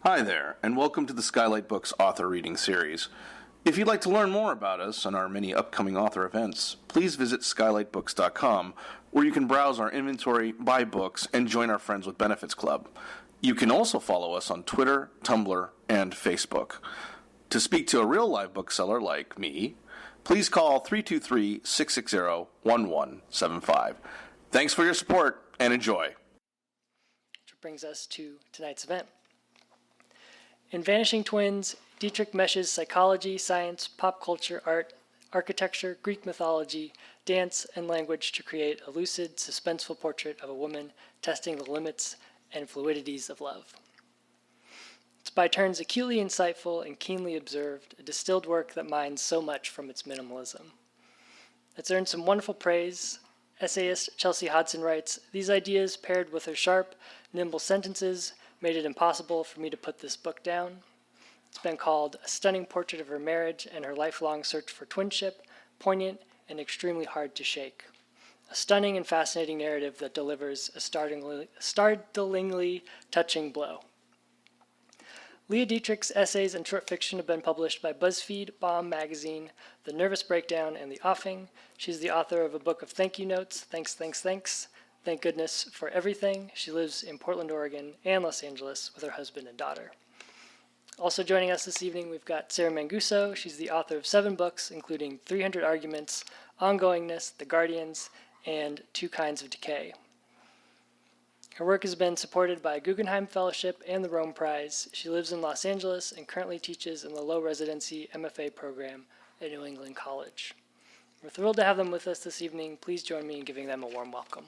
Hi there, and welcome to the Skylight Books author reading series. If you'd like to learn more about us and our many upcoming author events, please visit skylightbooks.com, where you can browse our inventory, buy books, and join our Friends with Benefits Club. You can also follow us on Twitter, Tumblr, and Facebook. To speak to a real live bookseller like me, please call 323-660-1175. Thanks for your support, and enjoy. Which brings us to tonight's event. In Vanishing Twins, Dieterich meshes psychology, science, pop culture, art, architecture, Greek mythology, dance, and language to create a lucid, suspenseful portrait of a woman testing the limits and fluidities of love. It's by turns acutely insightful and keenly observed, a distilled work that mines so much from its minimalism. It's earned some wonderful praise. Essayist Chelsea Hodson writes, "These ideas, paired with her sharp, nimble sentences, made it impossible for me to put this book down. It's been called a stunning portrait of her marriage and her lifelong search for twinship, poignant and extremely hard to shake. A stunning and fascinating narrative that delivers a startlingly touching blow." Leah Dieterich's essays and short fiction have been published by BuzzFeed, Bomb Magazine, The Nervous Breakdown, and The Offing. She's the author of a book of thank you notes, Thanks, Thanks, Thanks, Thank Goodness for Everything. She lives in Portland, Oregon, and Los Angeles with her husband and daughter. Also joining us this evening, we've got Sarah Manguso. She's the author of 7 books, including 300 Arguments, Ongoingness, The Guardians, and 2 Kinds of Decay. Her work has been supported by a Guggenheim Fellowship and the Rome Prize. She lives in Los Angeles and currently teaches in the low residency MFA program at New England College. We're thrilled to have them with us this evening. Please join me in giving them a warm welcome.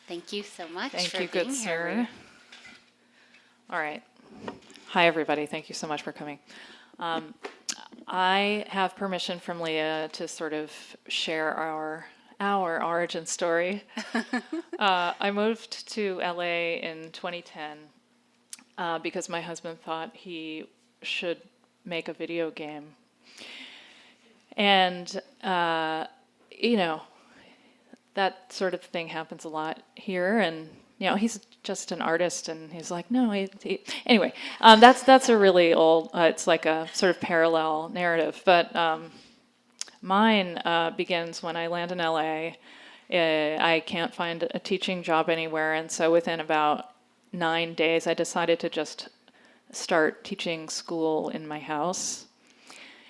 Thank you so much Thank for you, being good here. sir. All right. Hi, everybody. Thank you so much for coming. I have permission from Leah to sort of share our origin story. I moved to LA in 2010 because my husband thought he should make a video game. And, that sort of thing happens a lot here, and he's just an artist, and he's like, no. Anyway, that's a really old. It's like a sort of parallel narrative, but mine begins when I land in LA. I can't find a teaching job anywhere, and so within about 9 days, I decided to just start teaching school in my house,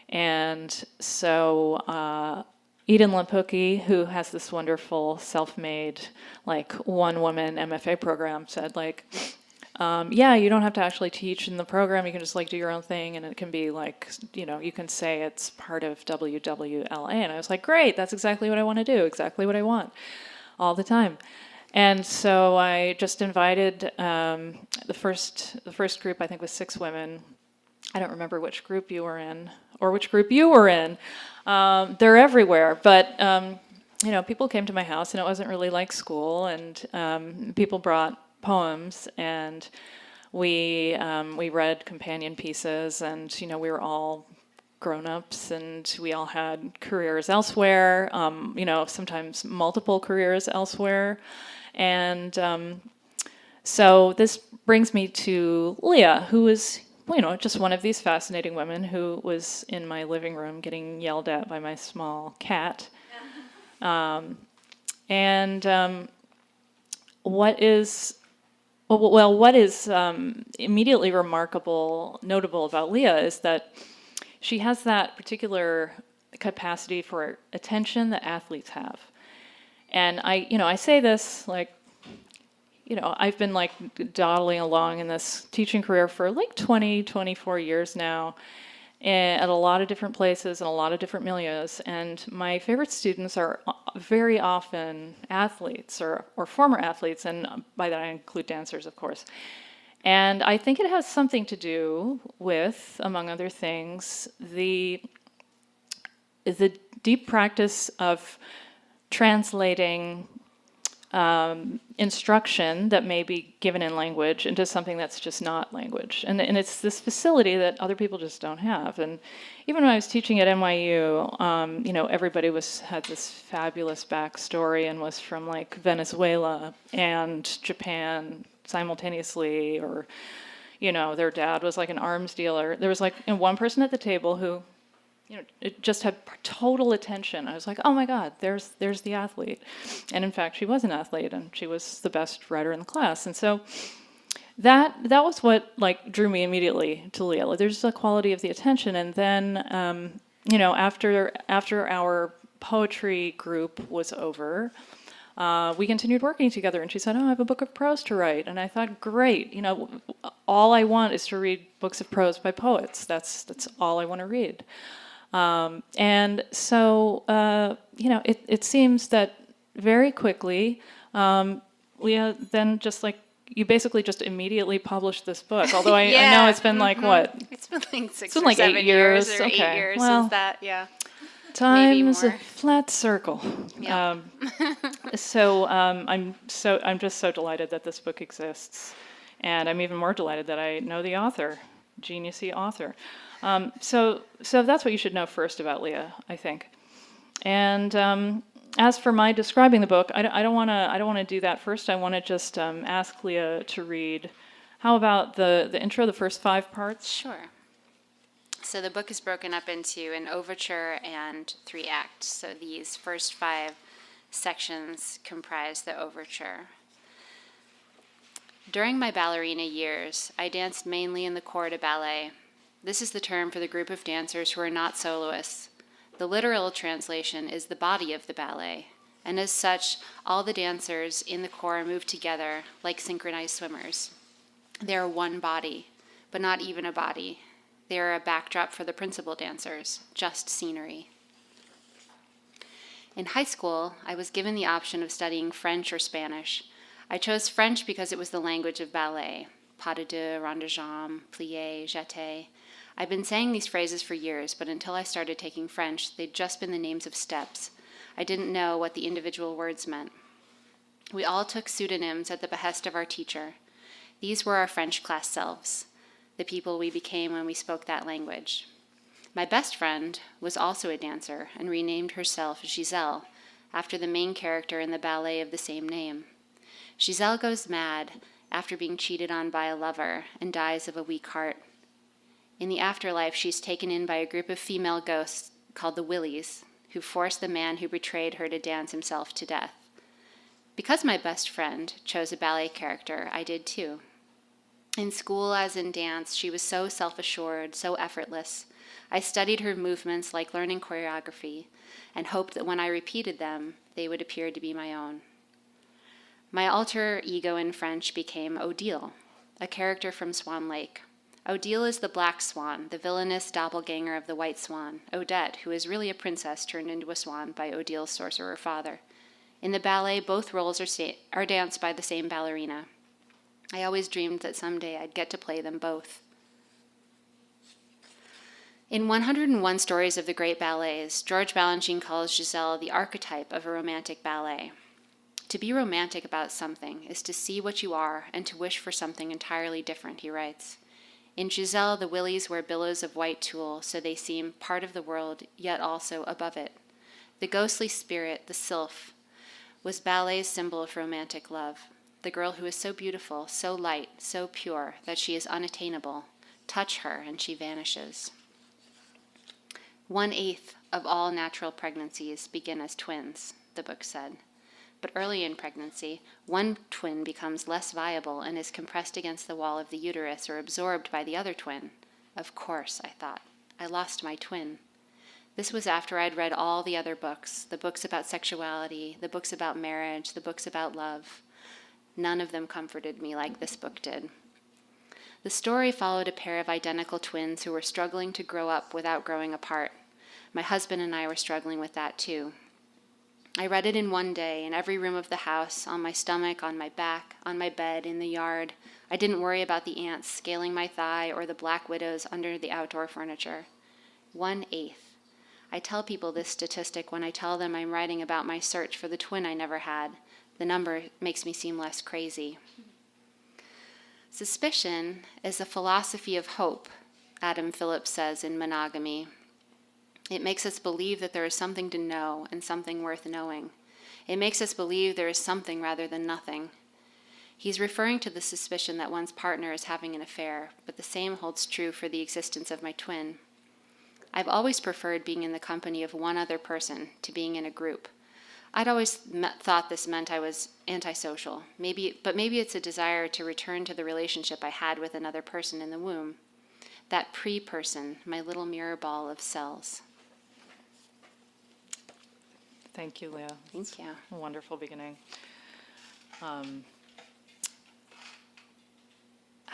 and so. Eden Lempucki, who has this wonderful self-made, one-woman MFA program, said, you don't have to actually teach in the program. You can just, do your own thing, and it can be, you can say it's part of WWLA. And I was like, great, that's exactly what I want to do, exactly what I want, all the time. And so I just invited the first group, I think, was 6 women. I don't remember which group you were in, or which group you were in. They're everywhere, but people came to my house, and it wasn't really like school, and people brought poems, and we read companion pieces, and we were all grown-ups, and we all had careers elsewhere, sometimes multiple careers elsewhere, and so this brings me to Leah, who is just one of these fascinating women who was in my living room getting yelled at by my small cat. What is immediately notable about Leah is that she has that particular capacity for attention that athletes have. And I say this I've been dawdling along in this teaching career for 24 years now, at a lot of different places and a lot of different milieus. And my favorite students are very often athletes or former athletes, and by that I include dancers, of course. And I think it has something to do with, among other things, the deep practice of translating instruction that may be given in language into something that's just not language. And it's this facility that other people just don't have. And even when I was teaching at NYU, everybody had this fabulous backstory and was from like Venezuela and Japan simultaneously, or, their dad was like an arms dealer. There was like one person at the table who, it just had total attention. I was like, oh my God, there's the athlete. And in fact, she was an athlete, and she was the best writer in the class. And so that was what like drew me immediately to Leah. Like, there's the quality of the attention. And then, after our poetry group was over, we continued working together, and she said, oh, I have a book of prose to write. And I thought, great, all I want is to read books of prose by poets. That's all I want to read. And so, it seems that very quickly, Leah then you basically just immediately published this book. Although I know it's been like what? It's been like six been or like 7 8 years years. or Okay. 8 years Well, since that, yeah. Time's a more. flat circle. Yeah. So I'm just so delighted that this book exists, and I'm even more delighted that I know the author, geniusy author. So that's what you should know first about Leah, I think. And as for my describing the book, I don't want to do that first. I want to just ask Leah to read. How about the intro, the first 5 parts? Sure. So the book is broken up into an overture and 3 acts. So these first 5 sections comprise the overture. During my ballerina years, I danced mainly in the corps de ballet. This is the term for the group of dancers who are not soloists. The literal translation is the body of the ballet, and as such, all the dancers in the corps move together like synchronized swimmers. They are one body, but not even a body. They are a backdrop for the principal dancers, just scenery. In high school, I was given the option of studying French or Spanish. I chose French because it was the language of ballet. Pas de deux, rond de jambe, plié, jeté. I've been saying these phrases for years, but until I started taking French, they'd just been the names of steps. I didn't know what the individual words meant. We all took pseudonyms at the behest of our teacher. These were our French class selves, the people we became when we spoke that language. My best friend was also a dancer and renamed herself Giselle, after the main character in the ballet of the same name. Giselle goes mad after being cheated on by a lover and dies of a weak heart. In the afterlife, she's taken in by a group of female ghosts called the Willies, who force the man who betrayed her to dance himself to death. Because my best friend chose a ballet character, I did too. In school, as in dance, she was so self-assured, so effortless. I studied her movements like learning choreography and hoped that when I repeated them, they would appear to be my own. My alter ego in French became Odile, a character from Swan Lake. Odile is the black swan, the villainous doppelganger of the white swan, Odette, who is really a princess turned into a swan by Odile's sorcerer father. In the ballet, both roles are danced by the same ballerina. I always dreamed that someday I'd get to play them both. In 101 Stories of the Great Ballets, George Balanchine calls Giselle the archetype of a romantic ballet. To be romantic about something is to see what you are and to wish for something entirely different, he writes. In Giselle, the Willies wear billows of white tulle, so they seem part of the world, yet also above it. The ghostly spirit, the sylph, was ballet's symbol of romantic love. The girl who is so beautiful, so light, so pure, that she is unattainable. Touch her, and she vanishes. 1/8 of all natural pregnancies begin as twins, the book said. But early in pregnancy, one twin becomes less viable and is compressed against the wall of the uterus or absorbed by the other twin. Of course, I thought. I lost my twin. This was after I'd read all the other books, the books about sexuality, the books about marriage, the books about love. None of them comforted me like this book did. The story followed a pair of identical twins who were struggling to grow up without growing apart. My husband and I were struggling with that too. I read it in one day, in every room of the house, on my stomach, on my back, on my bed, in the yard. I didn't worry about the ants scaling my thigh or the black widows under the outdoor furniture. 1/8. I tell people this statistic when I tell them I'm writing about my search for the twin I never had. The number makes me seem less crazy. Suspicion is a philosophy of hope, Adam Phillips says in Monogamy. It makes us believe that there is something to know and something worth knowing. It makes us believe there is something rather than nothing. He's referring to the suspicion that one's partner is having an affair, but the same holds true for the existence of my twin. I've always preferred being in the company of one other person to being in a group. I'd always thought this meant I was antisocial. Maybe it's a desire to return to the relationship I had with another person in the womb. That pre-person, my little mirror ball of cells. Thank you, Leah. Thank you. A wonderful beginning. How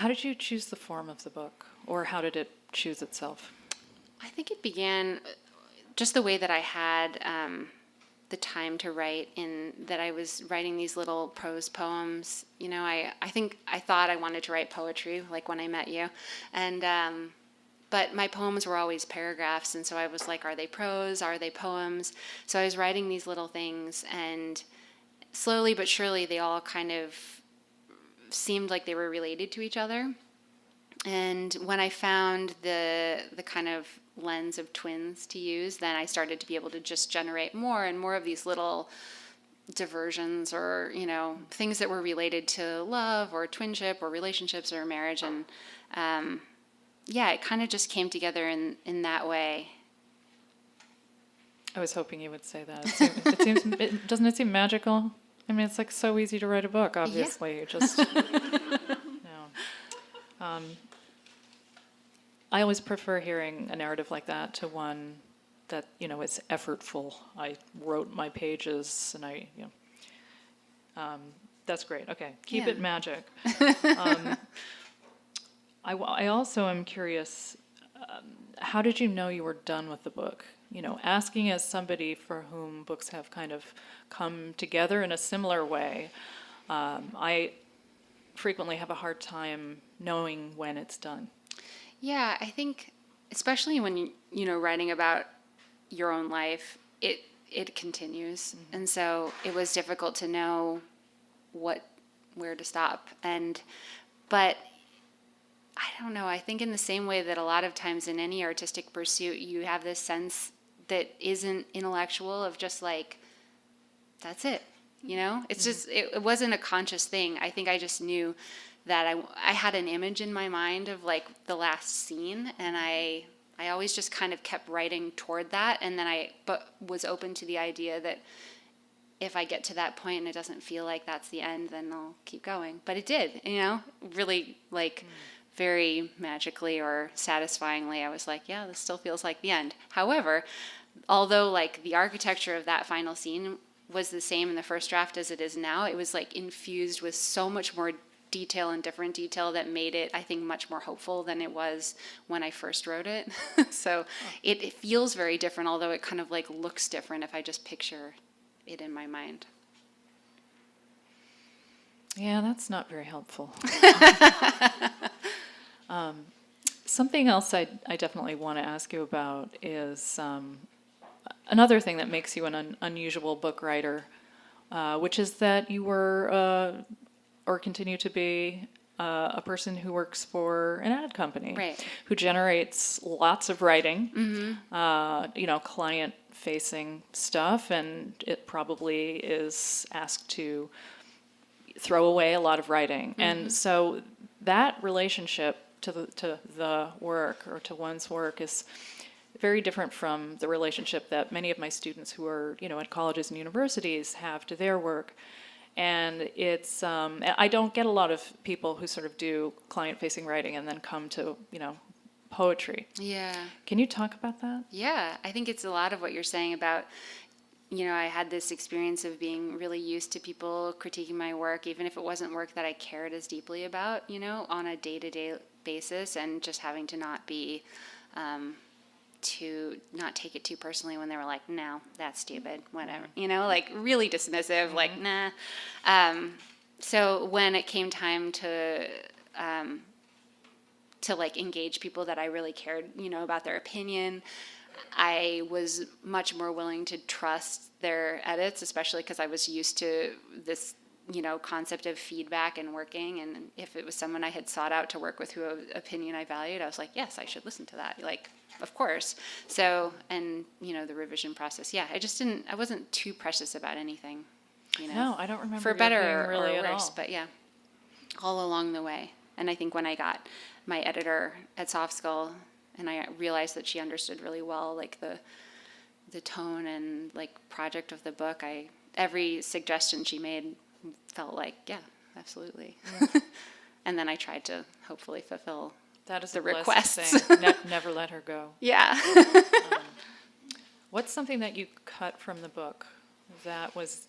did you choose the form of the book, or how did it choose itself? I think it began just the way that I had the time to write, in that I was writing these little prose poems. You know, I thought I wanted to write poetry, like when I met you, and but my poems were always paragraphs, and so I was like, are they prose? Are they poems? So I was writing these little things, and slowly but surely they all kind of seemed like they were related to each other. And when I found the kind of lens of twins to use, then I started to be able to just generate more and more of these little diversions, or, you know, things that were related to love or twinship or relationships or marriage. And yeah, it kind of just came together in that way. I was hoping you would say that. Doesn't it seem magical? I mean, it's like so easy to write a book, obviously. Yeah. You just, I always prefer hearing a narrative like that to one that, you know, is effortful. I wrote my pages, and that's great. Okay, keep it magic. I also am curious, how did you know you were done with the book? You know, asking as somebody for whom books have kind of come together in a similar way, I frequently have a hard time knowing when it's done. Yeah, I think especially when you know, writing about your own life, it continues, mm-hmm. And so it was difficult to know where to stop. But I don't know. I think in the same way that a lot of times in any artistic pursuit, you have this sense that isn't intellectual, of just like, that's it. You know, it's just, it wasn't a conscious thing. I think I just knew that I had an image in my mind of like the last scene, and I always just kind of kept writing toward that. And then but was open to the idea that if I get to that point and it doesn't feel like that's the end, then I'll keep going. But it did, you know, really like very magically or satisfyingly. I was like, yeah, this still feels like the end. However, although like the architecture of that final scene was the same in the first draft as it is now, it was like infused with so much more detail and different detail that made it, I think, much more hopeful than it was when I first wrote it. So it feels very different, although it kind of like looks different if I just picture it in my mind. Yeah, that's not very helpful. Something else I definitely want to ask you about is another thing that makes you an unusual book writer, which is that you were or continue to be a person who works for an ad company, right, who generates lots of writing, you know, client-facing stuff, and it probably is asked to throw away a lot of writing. And so that relationship to the work, or to one's work, is very different from the relationship that many of my students who are, you know, at colleges and universities have to their work. And it's, I don't get a lot of people who sort of do client-facing writing and then come to, you know, poetry. Yeah. Can you talk about that? Yeah, I think it's a lot of what you're saying about, you know, I had this experience of being really used to people critiquing my work, even if it wasn't work that I cared as deeply about, you know, on a day-to-day basis, and just having to not be, to not take it too personally when they were like, no, that's stupid, whatever, you know, like really dismissive, like, nah. So when it came time to like engage people that I really cared, you know, about their opinion, I was much more willing to trust their edits, especially because I was used to this, concept of feedback and working. And if it was someone I had sought out to work with whose opinion I valued, I was like, yes, I should listen to that. Like, of course. So, and, the revision process. Yeah, I wasn't too precious about anything, No, I don't remember for you better being really or at worse, all. but yeah, all along the way. And I think when I got my editor at Soft Skull, and I realized that she understood really well, like the tone and like project of the book, every suggestion she made felt like, yeah, absolutely. And then I tried to hopefully fulfill That is the a blessed requests. thing. Never let her go. Yeah. What's something that you cut from the book that was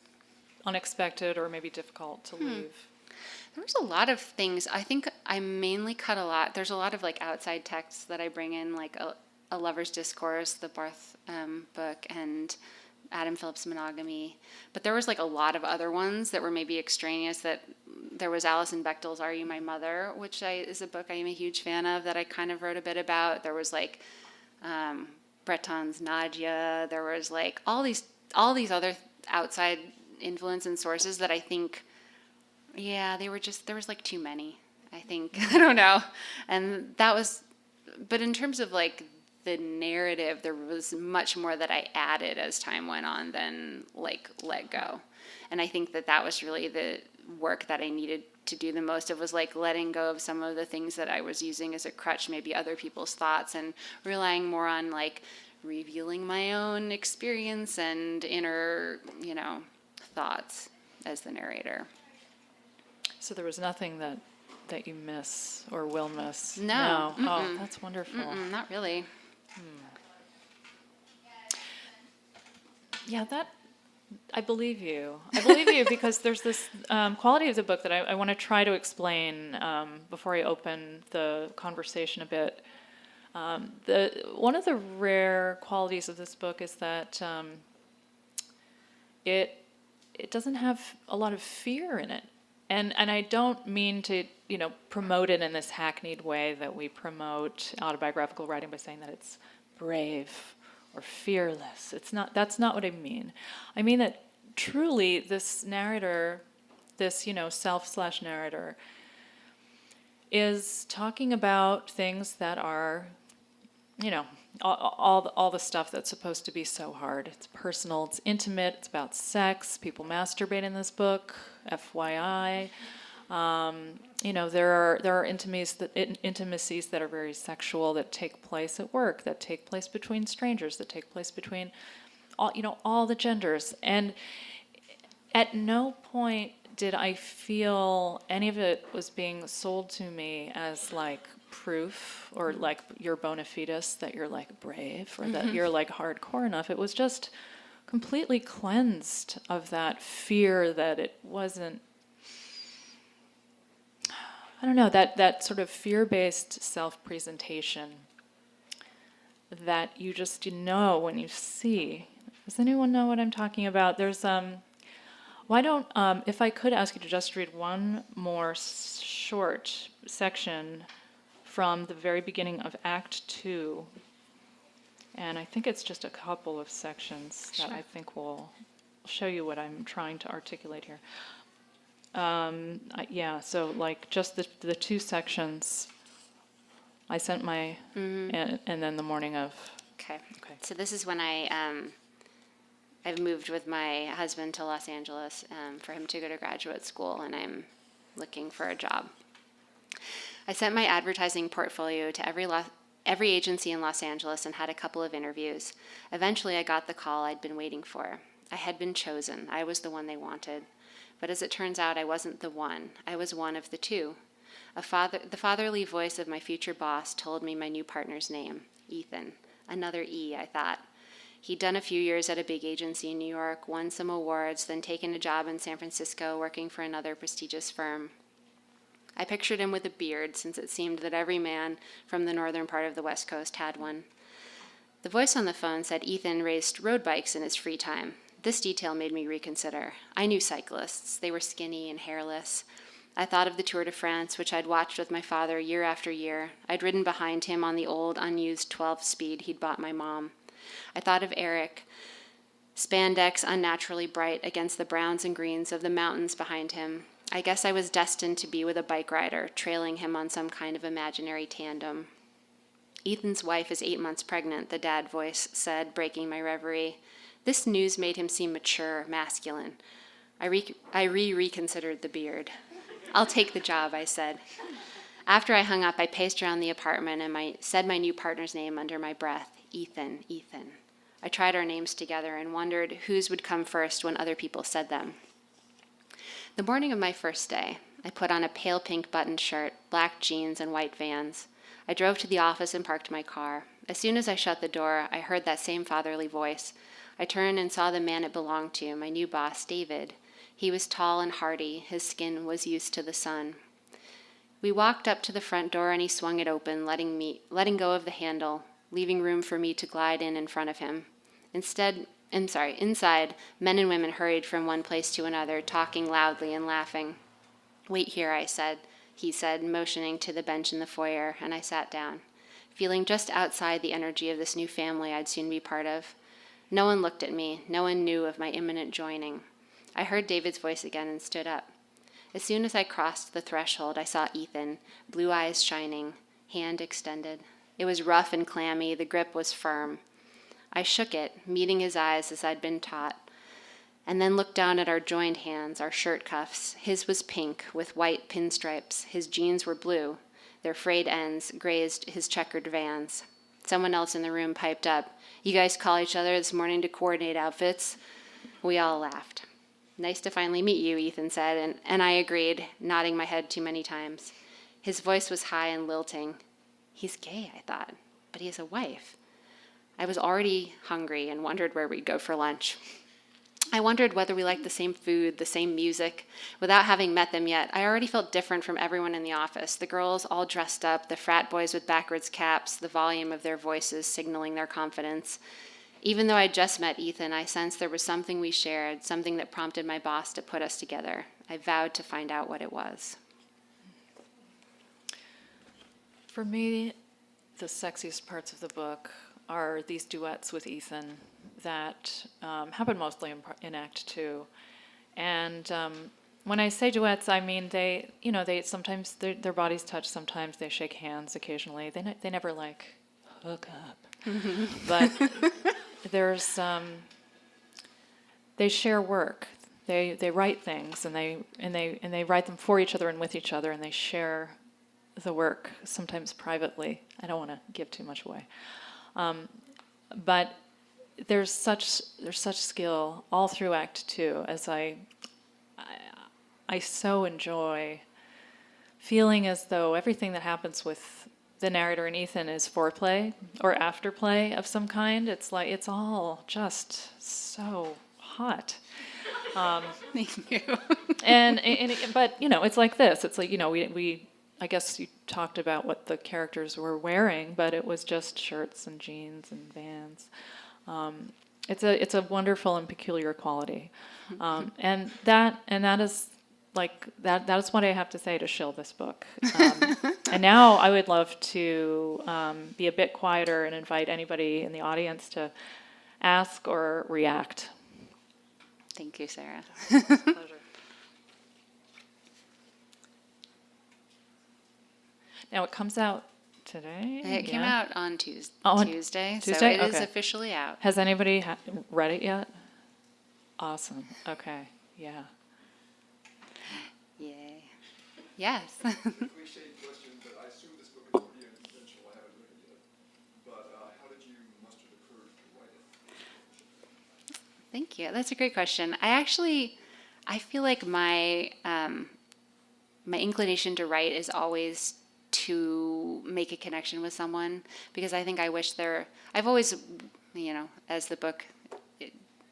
unexpected or maybe difficult to leave? There was a lot of things. I think I mainly cut a lot. There's a lot of like outside texts that I bring in, like a Lover's Discourse, the Barth book, and Adam Phillips' Monogamy. But there was like a lot of other ones that were maybe extraneous. That there was Alison Bechdel's Are You My Mother, which is a book I am a huge fan of that I kind of wrote a bit about. There was like Breton's Nadia. There was like all these other outside influence and sources that I think, yeah, there was like too many, I think. I don't know. And that was, but in terms of like the narrative, there was much more that I added as time went on than like let go. And I think that was really the work that I needed to do the most. It was like letting go of some of the things that I was using as a crutch, maybe other people's thoughts, and relying more on like revealing my own experience and inner, thoughts as the narrator. So there was nothing that you miss or will miss? No. Oh, that's wonderful. Not really. Yeah, I believe you. I believe you because there's this quality of the book that I want to try to explain before I open the conversation a bit. One of the rare qualities of this book is that it doesn't have a lot of fear in it. And I don't mean to, promote it in this hackneyed way that we promote autobiographical writing by saying that it's brave or fearless. That's not what I mean. I mean that truly this narrator, this, self/narrator, is talking about things that are, all the stuff that's supposed to be so hard. It's personal, it's intimate, it's about sex. People masturbate in this book, FYI. There are intimacies that are very sexual, that take place at work, that take place between strangers, that take place between all the genders. And at no point did I feel any of it was being sold to me as like proof or like you're bona fides, that you're like brave or that you're like hardcore enough. It was just completely cleansed of that fear that it wasn't, I don't know, that sort of fear-based self-presentation that you just when you see. Does anyone know what I'm talking about? There's why don't if I could ask you to just read one more short section from the very beginning of Act 2, and I think it's just a couple of sections that I think will show you what I'm trying to articulate here. So like just the two sections. I sent my and then the morning of. Okay. So this is when I've moved with my husband to Los Angeles for him to go to graduate school, and I'm looking for a job. I sent my advertising portfolio to every agency in Los Angeles and had a couple of interviews. Eventually, I got the call I'd been waiting for. I had been chosen. I was the one they wanted. But as it turns out, I wasn't the one. I was one of the two. The fatherly voice of my future boss told me my new partner's name, Ethan. Another E, I thought. He'd done a few years at a big agency in New York, won some awards, then taken a job in San Francisco working for another prestigious firm. I pictured him with a beard, since it seemed that every man from the northern part of the West Coast had one. The voice on the phone said Ethan raced road bikes in his free time. This detail made me reconsider. I knew cyclists. They were skinny and hairless. I thought of the Tour de France, which I'd watched with my father year after year. I'd ridden behind him on the old, unused 12-speed he'd bought my mom. I thought of Eric, spandex unnaturally bright against the browns and greens of the mountains behind him. I guess I was destined to be with a bike rider, trailing him on some kind of imaginary tandem. Ethan's wife is 8 months pregnant, the dad voice said, breaking my reverie. This news made him seem mature, masculine. I reconsidered the beard. I'll take the job, I said. After I hung up, I paced around the apartment and said my new partner's name under my breath. Ethan, Ethan. I tried our names together and wondered whose would come first when other people said them. The morning of my first day, I put on a pale pink buttoned shirt, black jeans, and white Vans. I drove to the office and parked my car. As soon as I shut the door, I heard that same fatherly voice. I turned and saw the man it belonged to, my new boss, David. He was tall and hardy. His skin was used to the sun. We walked up to the front door and he swung it open, letting go of the handle, leaving room for me to glide in front of him. Inside, men and women hurried from one place to another, talking loudly and laughing. Wait here, he said, motioning to the bench in the foyer, and I sat down, feeling just outside the energy of this new family I'd soon be part of. No one looked at me. No one knew of my imminent joining. I heard David's voice again and stood up. As soon as I crossed the threshold, I saw Ethan, blue eyes shining, hand extended. It was rough and clammy. The grip was firm. I shook it, meeting his eyes as I'd been taught, and then looked down at our joined hands, our shirt cuffs. His was pink with white pinstripes. His jeans were blue. Their frayed ends grazed his checkered Vans. Someone else in the room piped up, "You guys call each other this morning to coordinate outfits?" We all laughed. "Nice to finally meet you," Ethan said, and I agreed, nodding my head too many times. His voice was high and lilting. He's gay, I thought, but he has a wife. I was already hungry and wondered where we'd go for lunch. I wondered whether we liked the same food, the same music. Without having met them yet, I already felt different from everyone in the office. The girls all dressed up, the frat boys with backwards caps, the volume of their voices signaling their confidence. Even though I'd just met Ethan, I sensed there was something we shared, something that prompted my boss to put us together. I vowed to find out what it was. For me, the sexiest parts of the book are these duets with Ethan that happen mostly in Act 2. And when I say duets, I mean they sometimes their bodies touch, sometimes they shake hands occasionally. They never like hook up. But there's they share work. They write things and they write them for each other and with each other, and they share the work, sometimes privately. I don't want to give too much away. But there's such skill all through Act 2, as I so enjoy feeling as though everything that happens with the narrator and Ethan is foreplay or afterplay of some kind. It's like it's all just so hot. Thank you. But it's like this. It's like we I guess you talked about what the characters were wearing, but it was just shirts and jeans and Vans. It's a wonderful and peculiar quality, and that is like that is what I have to say to shill this book. And now I would love to be a bit quieter and invite anybody in the audience to ask or react. Thank you, Sarah. Pleasure. Now it comes out today. It came out on Tuesday. Tuesday? So it is Okay. officially out. Has anybody read it yet? Awesome. Okay. Yeah. Yay. Yes. Cliche question, but I assume this book is pretty unconventional. I haven't read it yet. But how did you muster the courage to write it? Thank you. That's a great question. I feel like my inclination to write is always to make a connection with someone, because I think I've always, as the book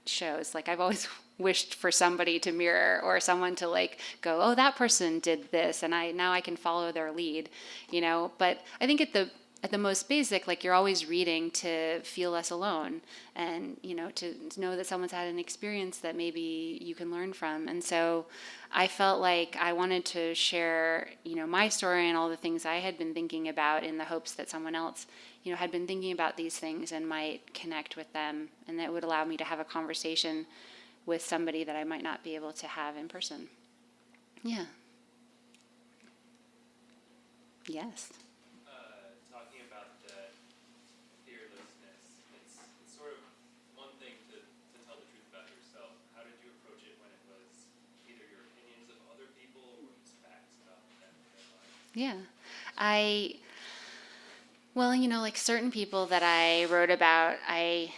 shows, like I've always wished for somebody to mirror or someone to like go, oh, that person did this, and now I can follow their lead, But I think at the most basic, like you're always reading to feel less alone and, to know that someone's had an experience that maybe you can learn from. And so I felt like I wanted to share, my story and all the things I had been thinking about in the hopes that someone else, had been thinking about these things and might connect with them. And that would allow me to have a conversation with somebody that I might not be able to have in person. Yeah. Yes. Talking about the fearlessness, it's sort of one thing to tell the truth about yourself. How did you approach it when it was either your opinions of other people or just facts about their life? Yeah. Like certain people that I wrote about, I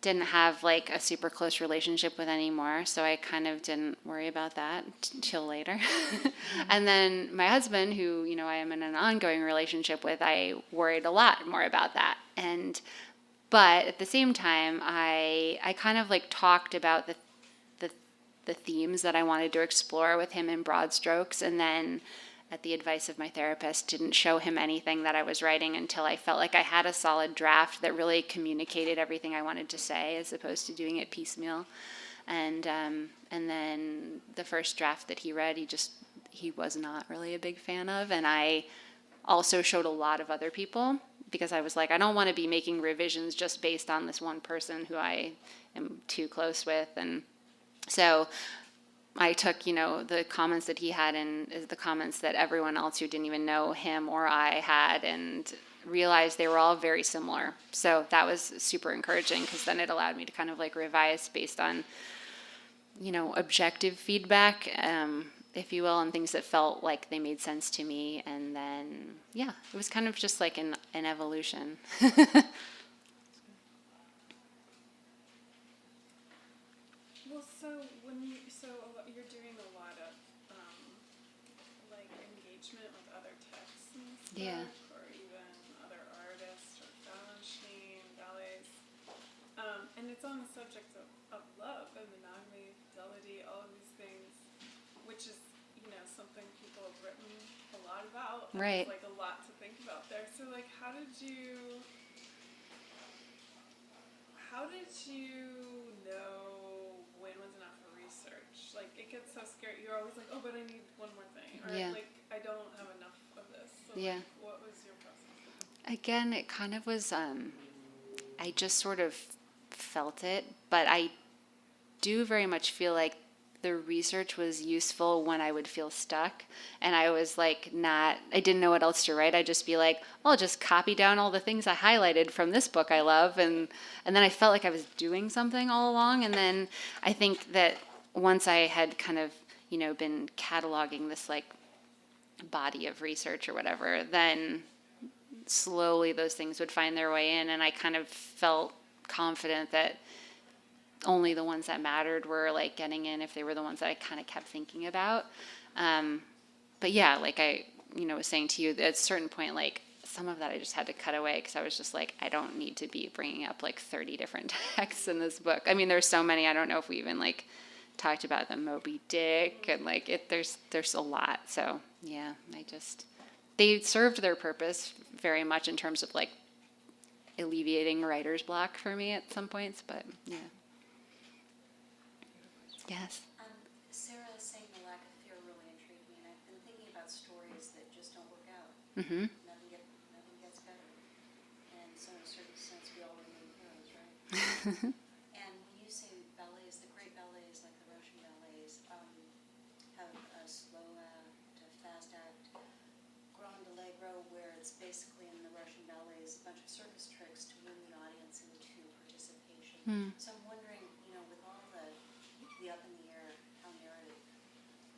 didn't have like a super close relationship with anymore, so I kind of didn't worry about that till later. And then my husband, who I am in an ongoing relationship with, I worried a lot more about that. But at the same time, I kind of like talked about the themes that I wanted to explore with him in broad strokes, and then at the advice of my therapist, didn't show him anything that I was writing until I felt like I had a solid draft that really communicated everything I wanted to say, as opposed to doing it piecemeal. And then the first draft that he read, he was not really a big fan of. And I also showed a lot of other people, because I was like, I don't want to be making revisions just based on this one person who I am too close with. And so I took, the comments that he had and the comments that everyone else who didn't even know him or I had, and realized they were all very similar. So that was super encouraging, because then it allowed me to kind of like revise based on, objective feedback, if you will, and things that felt like they made sense to me. And then, it was kind of just like an evolution. Well, you're doing a lot of like engagement with other texts and stuff, Yeah. or even other artists or vanishing ballets, and it's on the subject of love and monogamy, fidelity, all of these things, which is something people have written a lot about. And Right. there's like a lot to think about there. So like, how did you know when was enough for research? Like, it gets so scary. You're always like, oh, but I need one more thing. Or, Yeah. like, I don't have enough of this. So, Yeah. like, what was your process? Again, it kind of was, I just sort of felt it, but I do very much feel like the research was useful when I would feel stuck, and I was like I didn't know what else to write. I'd just be like, I'll just copy down all the things I highlighted from this book I love, and then I felt like I was doing something all along. And then I think that once I had kind of, been cataloging this like body of research or whatever, then slowly those things would find their way in, and I kind of felt confident that only the ones that mattered were like getting in, if they were the ones that I kind of kept thinking about. But yeah, like I, was saying to you, at a certain point, like some of that I just had to cut away, because I was just like, I don't need to be bringing up like 30 different texts in this book. I mean, there's so many, I don't know if we even like talked about the Moby Dick, and like there's a lot. So yeah, they served their purpose very much in terms of like alleviating writer's block for me at some points, but yeah. Yes. Sarah is saying the lack of fear really intrigued me, and I've been thinking about stories that just don't work out. Mm-hmm. Nothing gets better. And so in a certain sense, we all remain heroes, right? And when you say ballets, the great ballets, like the Russian ballets, have a slow act, a fast act, grand allegro, where it's basically in the Russian ballets a bunch of circus tricks to win the audience into participation. So I'm wondering, with all the up in the air, how narrative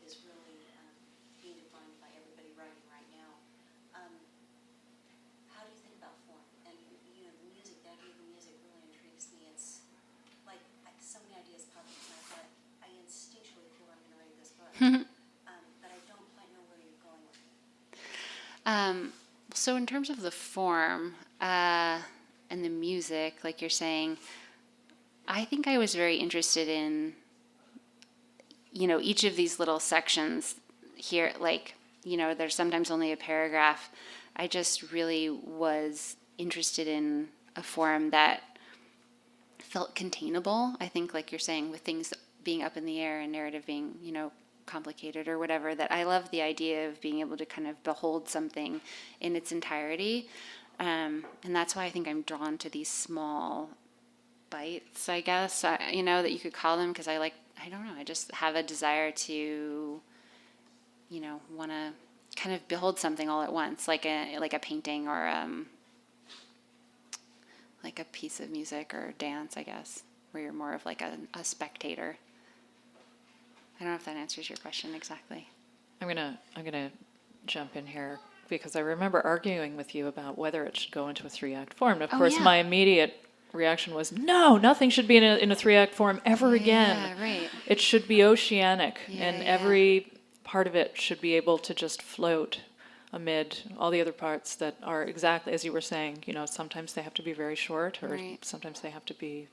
is really being defined by everybody writing right now. How do you think about form? And the music, the idea of the music really intrigues me. It's like so many ideas pop into my head. I instinctually feel I'm going to write this book, but I don't quite know where you're going with it. So in terms of the form and the music, like you're saying, I think I was very interested in each of these little sections here, like, there's sometimes only a paragraph, I just really was interested in a form that felt containable. I think, like you're saying, with things being up in the air and narrative being, complicated or whatever, that I love the idea of being able to kind of behold something in its entirety. And that's why I think I'm drawn to these small bites, I guess, that you could call them, because I don't know, I just have a desire to, want to kind of behold something all at once, like a painting or like a piece of music or dance, I guess, where you're more of like a spectator. I don't know if that answers your question exactly. I'm gonna jump in here because I remember arguing with you about whether it should go into a 3-act form. And of course, yeah. my immediate reaction was, no, nothing should be in a 3-act form ever again. Yeah, right. It should be oceanic, Yeah, and yeah. every part of it should be able to just float amid all the other parts that are exactly as you were saying. Sometimes they have to be very short, or Right. sometimes they have to be,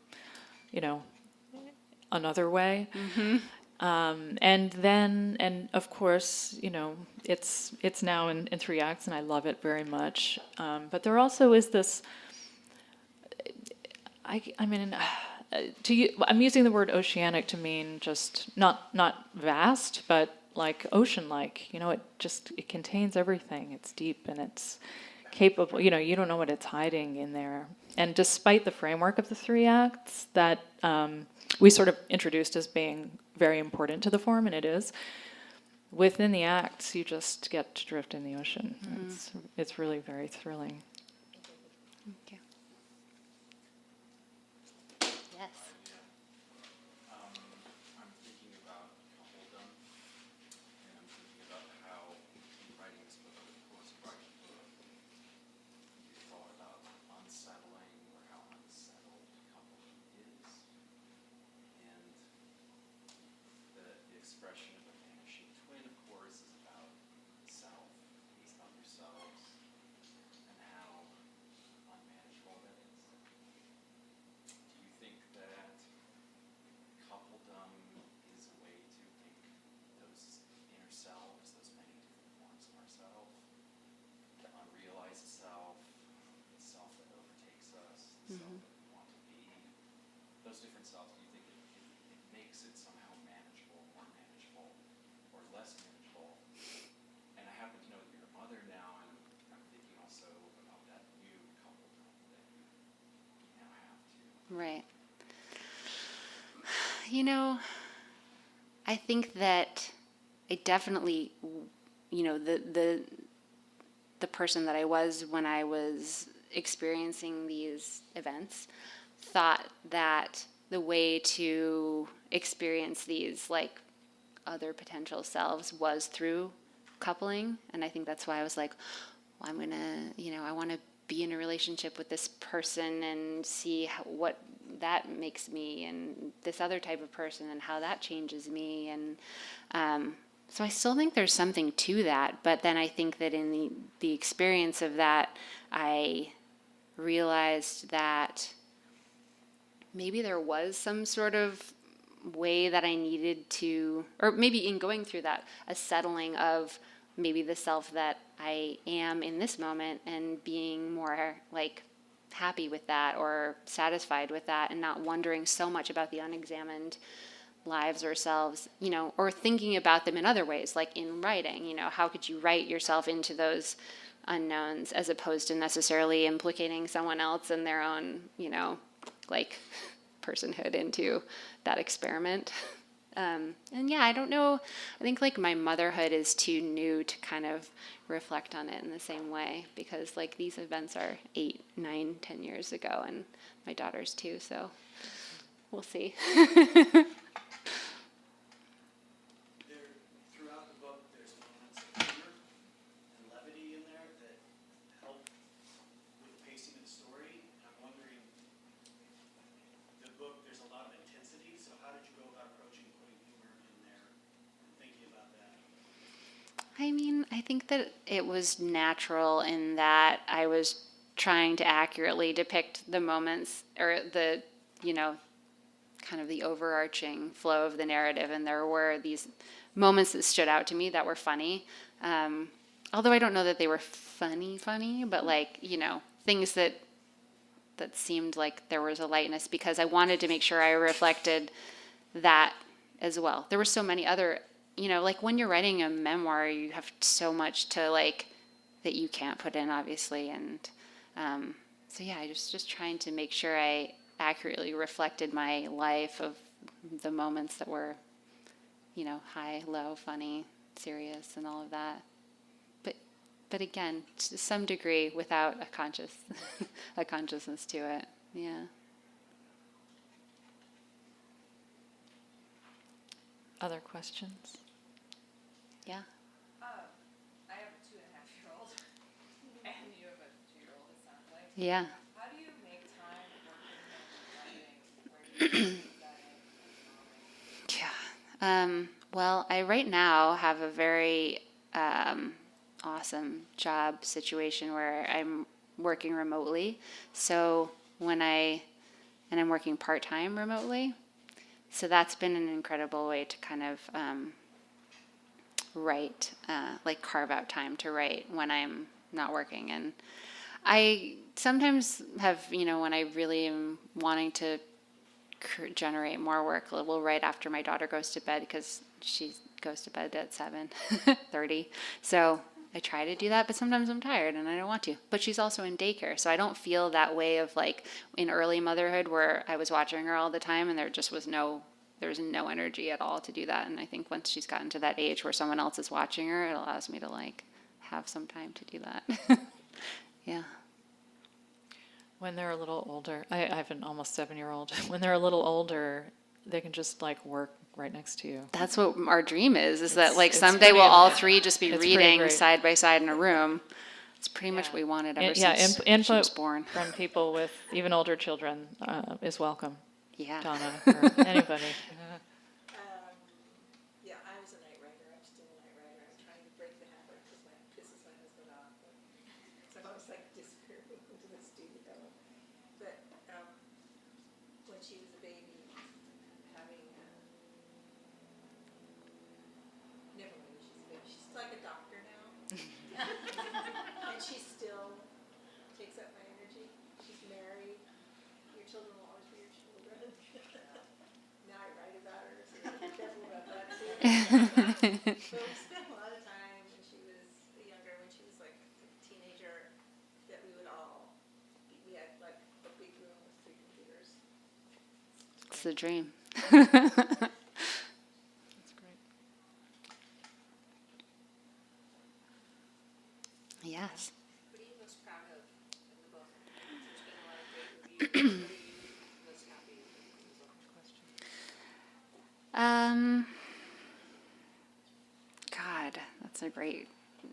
another way. Mm-hmm. And of course, it's now in 3 acts, and I love it very much. But there also is this. I'm using the word oceanic to mean just not vast, but like ocean-like. It contains everything. It's deep and it's capable. You don't know what it's hiding in there. And despite the framework of the 3 acts that we sort of introduced as being very important to the form, and it is, within the acts, you just get to drift in the ocean. Mm-hmm. It's really very thrilling. Thank you. Yes. I'm thinking about coupledom, and I'm thinking about how writing this book, of course, writing a book, you thought about unsettling or how unsettled coupledom is, and the expression of a vanishing twin, of course, is about self, these other selves, and how unmanageable that is. Do you think that coupledom is a way to link those inner selves, those many different forms of ourselves, the unrealized self, the self that overtakes us, the self that we want to be, those different selves? Do you think it makes it somehow manageable, more manageable, or less manageable? And I happen to know that you're a mother now, and I'm thinking also about that new coupledom that you now have to. Right. I think that I definitely, the person that I was when I was experiencing these events thought that the way to experience these like other potential selves was through coupling. And I think that's why I was like, well, I'm going to, I want to be in a relationship with this person and see what that makes me, and this other type of person and how that changes me. And so I still think there's something to that. But then I think that in the experience of that, I realized that maybe there was some sort of way that I needed to, or maybe in going through that, a settling of maybe the self that I am in this moment, and being more like happy with that or satisfied with that, and not wondering so much about the unexamined lives or selves, or thinking about them in other ways, like in writing, how could you write yourself into those unknowns as opposed to necessarily implicating someone else and their own, like personhood into that experiment. And yeah, I don't know. I think like my motherhood is too new to kind of reflect on it in the same way, because like these events are 8, 9, 10 years ago, and my daughter's 2, so we'll see. Throughout the book, there's moments of humor and levity in there that help with the pacing of the story. And I'm wondering, the book, there's a lot of intensity, so how did you go about approaching putting humor in there and thinking about that? I mean, I think that it was natural in that I was trying to accurately depict the moments, or the, kind of the overarching flow of the narrative. And there were these moments that stood out to me that were funny. although I don't know that they were funny, but like, things that seemed like there was a lightness, because I wanted to make sure I reflected that as well. There were so many other, like when you're writing a memoir, you have so much to like that you can't put in, obviously. And so yeah, I was just trying to make sure I accurately reflected my life of the moments that were, high, low, funny, serious, and all of that. But again, to some degree, without a consciousness to it. Yeah. Other questions? Yeah. I have a 2.5-year-old, and you have a 2-year-old, it sounds like. Yeah. How do you make time working and writing? Where do you fit that in? Yeah. Well, I right now have a very awesome job situation where I'm working remotely. So and I'm working part-time remotely. So that's been an incredible way to kind of write, like carve out time to write when I'm not working. And I sometimes have, when I really am wanting to generate more work, will write after my daughter goes to bed, because she goes to bed at 7:30. So I try to do that, but sometimes I'm tired and I don't want to. But she's also in daycare, so I don't feel that way of like in early motherhood where I was watching her all the time and there was no energy at all to do that. And I think once she's gotten to that age where someone else is watching her, it allows me to like have some time to do that. Yeah. When they're a little older, I have an almost 7-year-old. When they're a little older, they can just like work right next to you. That's what our dream is that like it's someday pretty we'll all amazing. three just be It's pretty reading great. side by side in a room. It's pretty much what we wanted ever since she input was born. from people with even older children is welcome. Yeah. Donna or anybody. Yeah, I was a night writer. I'm still a night writer. I'm trying to break the habit because it pisses my husband off. So I always like disappear into the studio. But when she was a baby, having never mind, she's a baby. She's like a doctor now, and she still takes up my energy. She's married. Your children will always be your children. Now I write about her, so be careful about that too. But we spent a lot of time when she was younger, when she was like a teenager, that we had like a big room with 3 computers. It's the dream. That's great. Yes. What are you most proud of in the book? There's been a lot of great reviews. What are you most happy with in the book? God, that's a great,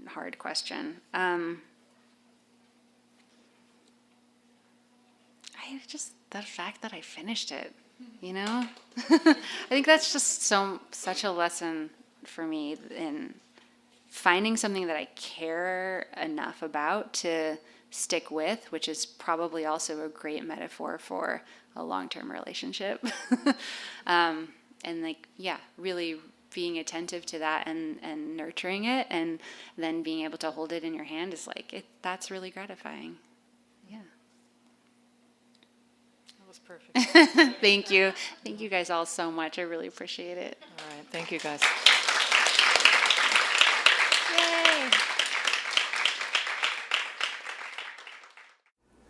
hard question. The fact that I finished it, I think that's just such a lesson for me in finding something that I care enough about to stick with, which is probably also a great metaphor for a long-term relationship. And really being attentive to that and nurturing it, and then being able to hold it in your hand is that's really gratifying. Yeah. That was perfect. Thank you. Thank you guys all so much. I really appreciate it. All right. Thank you, guys. Yay.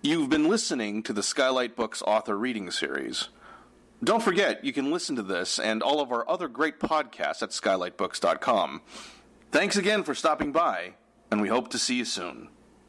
You've been listening to the Skylight Books author reading series. Don't forget, you can listen to this and all of our other great podcasts at skylightbooks.com. Thanks again for stopping by, and we hope to see you soon.